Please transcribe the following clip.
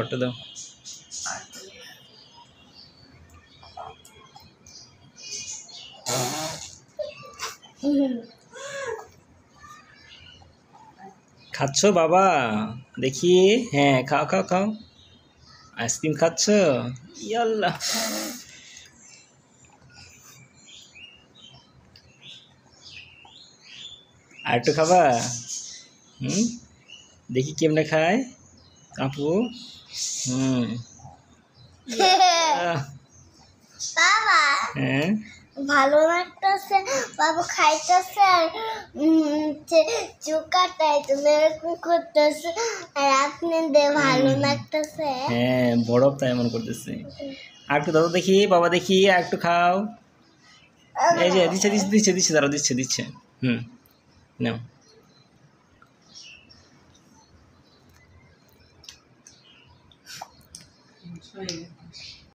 খাবারটা দাও। খাচ্ছ বাবা? দেখি। হ্যাঁ, খাও খাও খাও। আইসক্রিম খাচ্ছ? ইয়াল্লা। আর একটু খাবা? হুম, দেখি কেমনে খায় আপু। হুম। বাবা হ্যাঁ, ভালো লাগতেছে, বাবা খাইতেছে আর চুকাটাই তুমি এরকম করতেছে আর আপনি ভালো লাগতেছে। হ্যাঁ, বরফ তাই এমন করতেছে। আর একটু দাদা দেখি, বাবা দেখি, আর একটু খাও। এই যে দিচ্ছে দিচ্ছে দিচ্ছে দিচ্ছে, দাঁড়াও, দিচ্ছে দিচ্ছে। হুম, নাও।